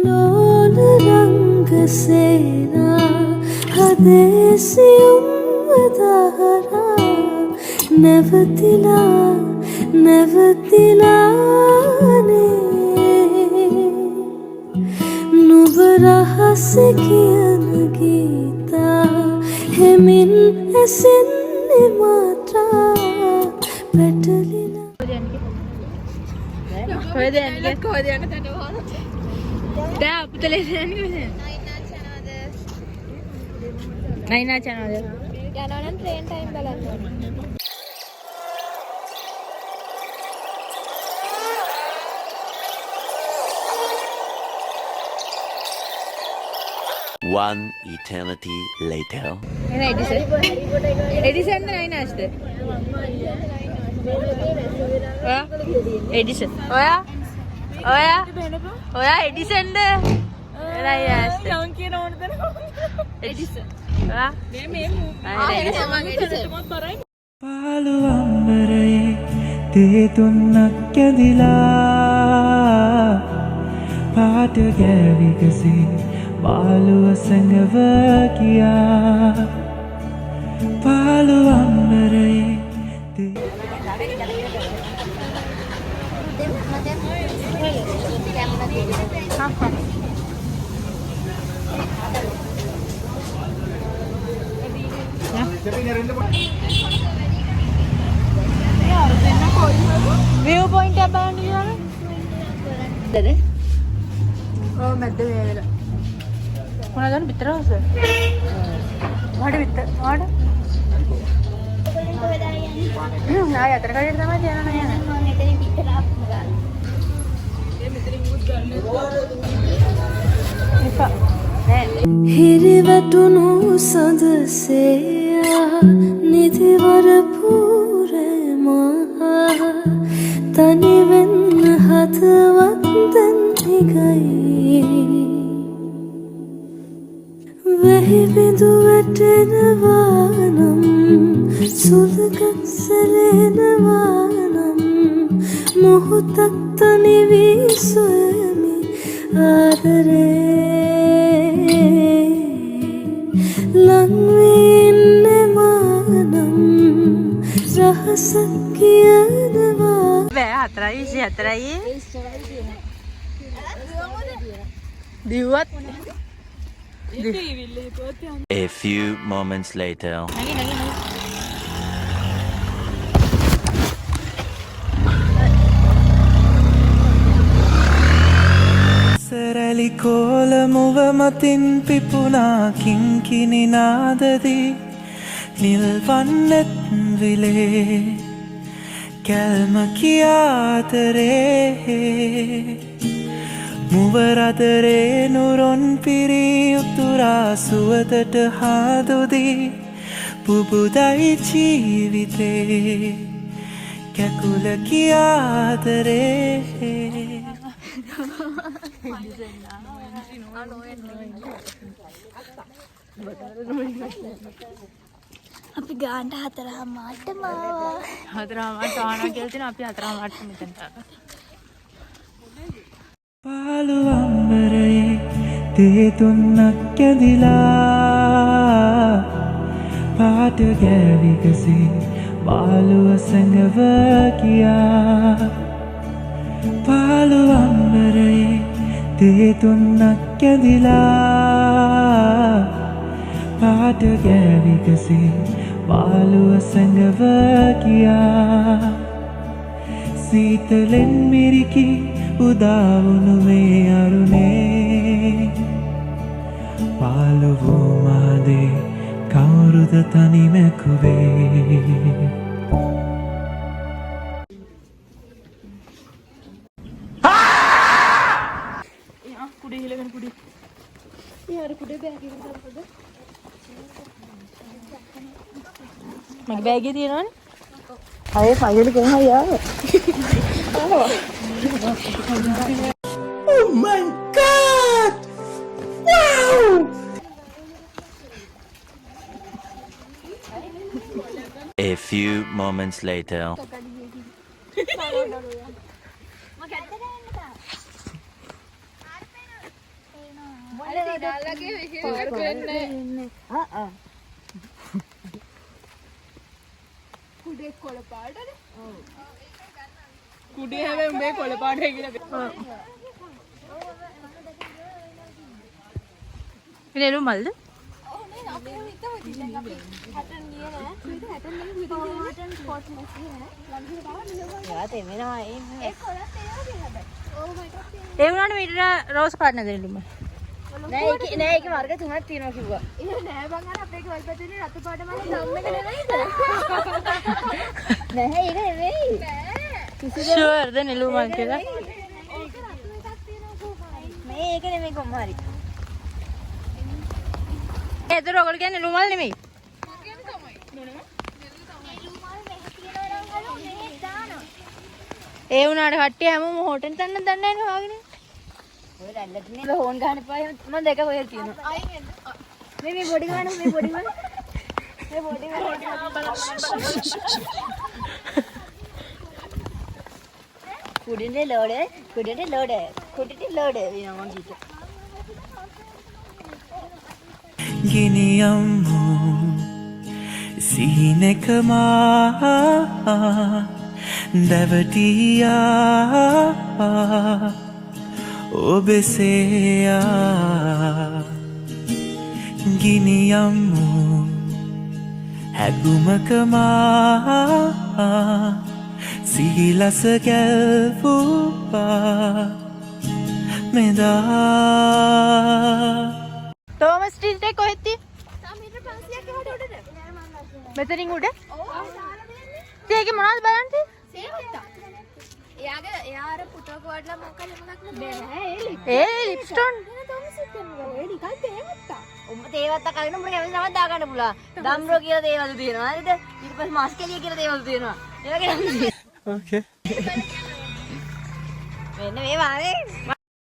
लोल रंग सेना हदेसियुम वदाहरा नेवतिला नेवतिलाने නුඹ රහස කියන ගීතා හෙමින් ඇසෙන්නේ මාත්‍රා පැටලිලා කොහෙද යන්නේ කොහෙද යන්න තැන වහන දැන් අපිටලේ යන්නේ කොහෙද නයිනා channel යනවා නම් ට්‍රේන් ටයිම් බලන්න ඕනේ One eternity later. Edison nine ashte. Edison. Oya Edison de. Nine ashte. Edison. පාළු අම්බරයේ තේ තුන්නක් ඇදිලා පාට ගෑවිකසේ පාළුව සැඟව කියා පාළු අම්බරයේ view point එක බලන්න ගියාම දෙද ඔව් මැද්ද වේවල මොනවද පිටරවස මොකද පිටර මොකද නෑ යතර කඩේට තමයි යනවා නෑ මම එතනින් පිටර ආපු ගාන මෙතනින් මුත් ගන්න එපා නෑ හිරිවැටුණු සඳසෙයා නිදිවර පුරමහා තනිවෙන්න හදවත් දැන් හිගයි වෙහි බිඳු වැටෙනවා නම් සුළඟක් සැලෙනවා නම් මොහොතක් තනි වී සොයමි ආදරේ ලං වී ඉන්නවා නම් රහසක් කියනවා බෑ 4:24යි දිව්වත් A few moments later. සරලි කෝල මුව මතින් පිපුණා කිංකිණි නාදදී නිල්වන්නෙත් විලේ කැල්ම කියාතරේ මුවරදරේ නුරොන් පිරී උතුරා සුවදට හාදුදී පුබුදයි ජීවිතේ කැකුල කියාතරේ අපි ගාන්ට 4:00ට මාවා 4:00ට ආනවා කියලා තියෙන අපි 4:00ට මෙතනට පාළු අම්බරයේ තේ තුන්නක් ඇදිලා පාට ගෑවිකසේ පාළුව සැඟව කියා පාළු අම්බරයේ තේ තුන්නක් ඇදිලා පාට ගෑවිකසේ පාළුව සැඟව කියා සීතලෙන් මිරිකි උදාවුණු මේ අරුණේ පාළු වූ මහදේ කවුරුද තනිමැකුවේ කුඩේ හිලගෙන කුඩේ යාර කුඩේ බෑග් එක දාපද මගේ බෑග් එකේ තියෙනවනේ අය ෆයිල් එකෙන් හරි ආවා Oh my God! Wow! A few moments later. කුඩේ හැබැයි උඹේ කොළ පාටයි කියලා. නෙළු මල්ද? ඒ වුණාට මීටර රෝස් පාට නැද නෙළුම? නෑ ඒක වර්ග තුනක් තියෙනවා කිව්වා. නෑ බං අර අපේ ගෙවල් පැත්තේ රතු පාට මම නම් එක නෙවෙයිද? නෑ ඒක නෙවෙයි. ෂුවර් ද නෙළු මල් කියලා? මේ ඒක නෙමෙයි කොහොමhari. ඒතර ඔයගොල්ලෝ කියන්නේ නෙළු මල් නෙමෙයි. ඒ වුණාට කට්ටිය හැමෝම හොටෙන් තන්න දන්නේ නැහැ වාගෙන. ඔය රැල්ලට නේ හොන් ගන්න එපා. මම දෙක ඔය තියෙනවා. මේ බොඩි ගන්න මේ බොඩි ගන්න. මේ බොඩි ගන්න. කුඩිනේ ලෝඩේ කුඩිනේ ලෝඩේ කුඩිනේ ලෝඩේ වෙනවා මං කිව්වා. ගිනියම්මු සිහිනෙකමා දැවටියා ඔබෙසේයා ගිනියම්මු හැගුමකමා සිහිලස ගැල්පුවා මෙදා තෝමස් ස්ට්‍රීට් එක කොහෙද තියෙන්නේ? මීටර 500ක් එහාට උඩද? මෙතනින් උඩ? ඔව් දාලා දෙන්නේ. ඒකේ මොනවද බලන්න තියෙන්නේ? සේවත්තා. එයා අර පුටුවක වඩලා මොකක්ද නෑ ඒ ලිප්ස්ටෝන්. උඹ තේවත්තා කලින් උඹට කැමති නමක් දාගන්න පුළුවන්. දම්රෝ කියලා දේවල් තියෙනවා. හරිද? ඊට පස්සේ මාස්කෙලිය කියලා දේවල් තියෙනවා. ඒවා කියන්නේ. Okay. මෙන්න මේ වානේ.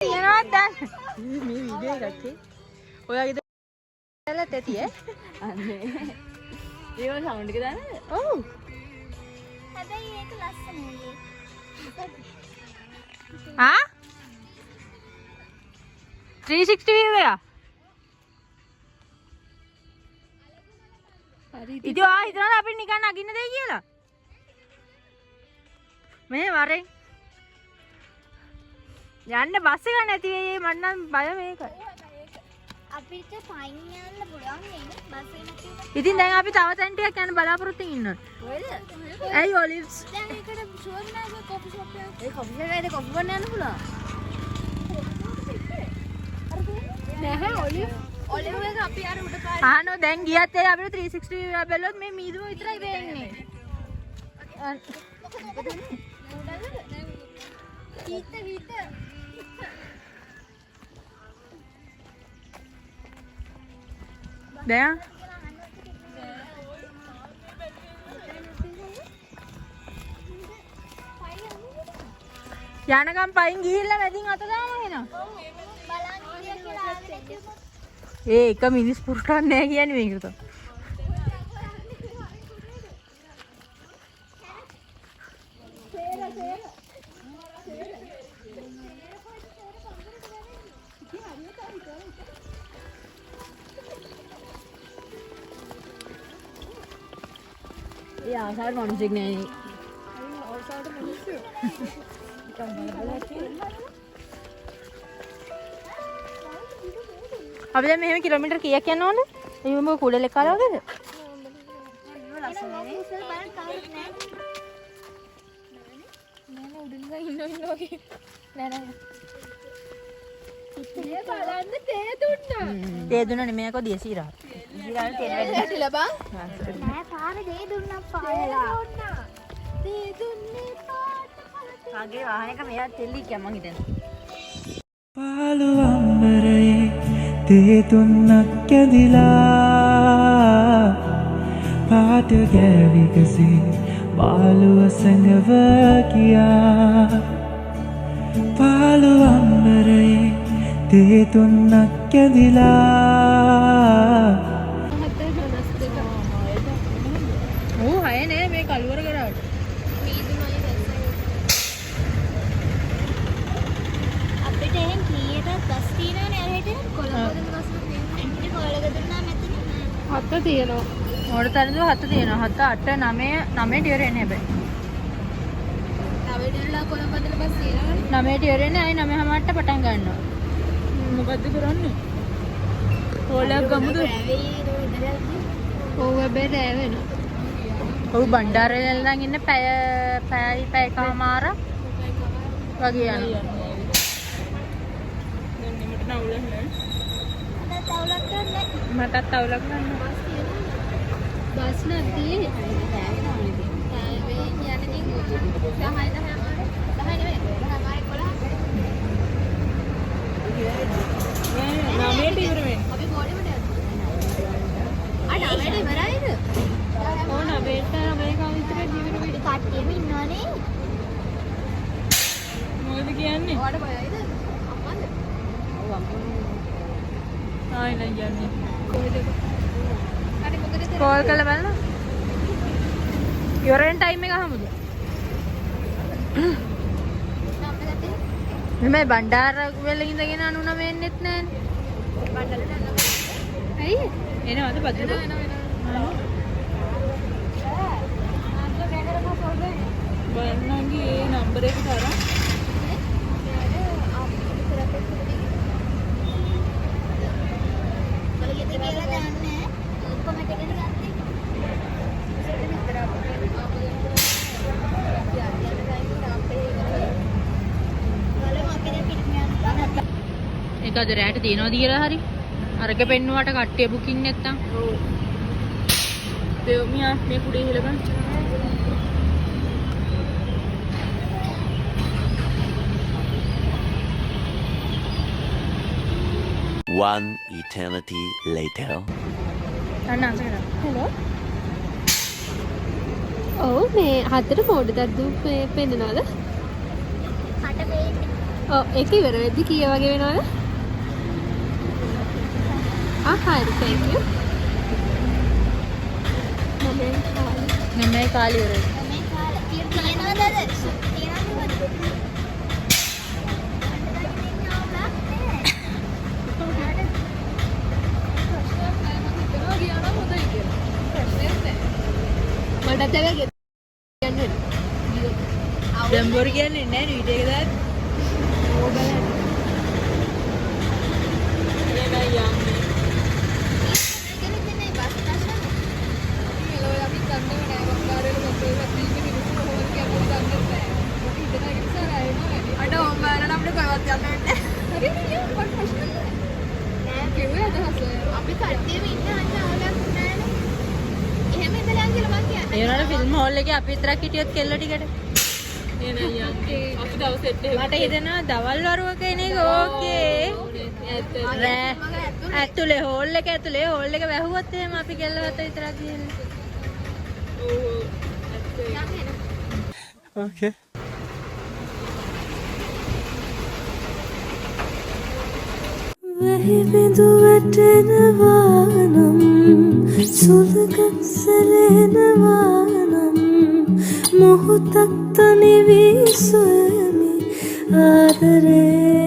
තියනවද දැන්? මේ වීඩියෝ එකක් ඔයාගේ දැල්ලත් ඇති ඈ. අනේ. ඒවා සවුන්ඩ් එක දාන්නද? ඔව්. හැබැයි ඒක ලස්සනයි. ආ? 360 view එක. හරි. ඉතින් ආ හිතනවා අපිට නිකන් නගින්න දෙයි කියලා. මේ වරෙන් යන්න බස් එක නැති වෙයි මට නම් බය මේකයි. අපිට ෆයින් යන්න පුළුවන් නේද? බස් එක නැති වුණා. ඉතින් දැන් අපි තව තැන් ටිකක් යන්න බලාපොරොත්තු ඉන්නවා. කොහෙද? ඇයි ඔලිව්ස්? දැන් ඒකට ෂුවර් නෑ කොෆි ෂොප් එක. ඒ කොෆි ෂොප් එකේ කොෆි බොන්න යන්න පුළුවන්. නැහැ ඔලිව් එක අපි අර උඩ පාර. ආනෝ දැන් ගියත් ඒ අපිට 360 view එක බැලුවොත් මේ මීදුම විතරයි පේන්නේ. කීත දැන් යනකම් පයින් ගිහිල්ලා මැදින් අත දානවා එහෙනම්. ඒ එක මිනිස් පුරුටක් නැහැ කියන්නේ මේකට. ඒ ආසාවට මිනිස්සෙක් නෑ නේ. අපි දැන් මෙහෙම කිලෝමීටර් කීයක් යන්න ඕනද? ඒ උඹ කුඩලේ කාලා වගේද? තේ දුන්නා නෙමෙයි අකෝ දියසීරා. ඉතින් තේ වැටිලා බං. නෑ පාරේ දේ දුන්නා පාරලා. දේ දුන්නේ පාට. කාගේ වාහනයක මෙයා තෙල්ලි කිය මං හිතන්නේ. පාළුවම්බරයේ තේ තුන්නක් ඇඳිලා පාට ගෑවිකසේ පාළුව සැඟව කියා පාළුවම්බරයේ තේ තුන්නක් ඇඳිලා ඌ හය නේ මේ කළුවර කරාට. අපිට එහෙන් කීයටත් බස් තියෙනවනේ අර හෙට කොළඹ 7 තියෙනවා. මොකට තරද 7 තියෙනවා. 7 8 9 9ට ඉවර වෙන්නේ හැබැයි. 9ට ඉවරලා කොළඹ බස් තියෙනවනේ. 9ට ඉවර වෙන්නේ ආයි 9:00ට පටන් ගන්නවා. මොකද්ද කරන්නේ? හොලක් ගමුද? ඔව් හැබැයි රෑ වෙනවා. ඔව් බණ්ඩාරේ ඉඳන් ඉන්න පැයකමාර වගේ යනවා. මටත් අවුලක් නැහැ. බස් නැති. මොකද කියන්නේ? ආයි නෑ යන්නේ. කෝල් කරලා බලන්න. ඉවරෙන් ටයිම් එක අහමුද? මේ බණ්ඩාර වෙල ඉඳගෙන 99 එන්නෙත් නෑනේ. ඇයි? එනවද බද්දු? බලන්නගේ ඒ නම්බර එක තරම්. ඒක අද රැට තියනවද කියලා හරි අරක පෙන්නුවට කට්ටිය බුකින් නැත්තම් ඔව් දෙවියා මේ කුඩේ හිලගන්න One eternity later. හෙලෝ. ඔව් මේ 4ට මොඩ දද්දු පෙන්නනවද? 8 වෙන්නේ. ඔව් ඒක ඉවර වෙද්දි කීය වගේ වෙනවද? හරි thank you. මේ කාලේ ඉවරයි. මටත් ඒක කියන්නේ. දැම්බෝර කියන්නේ නැහැ නේ වීඩියෝ එක දාන්න. ඕක බලන්න. එනයි යන්නේ. ඒනට ෆිල්ම් හෝල් එකේ අපි විතරක් හිටියොත් කෙල්ල ටිකට එනයි යන්නේ අපි දවසෙත් මට හිතෙනවා දවල් වරුවක එන එක ඕකේ රෑ ඇතුලේ හෝල් එක වැහුවොත් එහෙම අපි කෙල්ල හත විතරක් ගිහින් Okay. වැහි බිඳු වැටෙනවා නම් සුළඟක් සැලෙනවා නම් මොහොතක් තනි වී සොයමි ආදරේ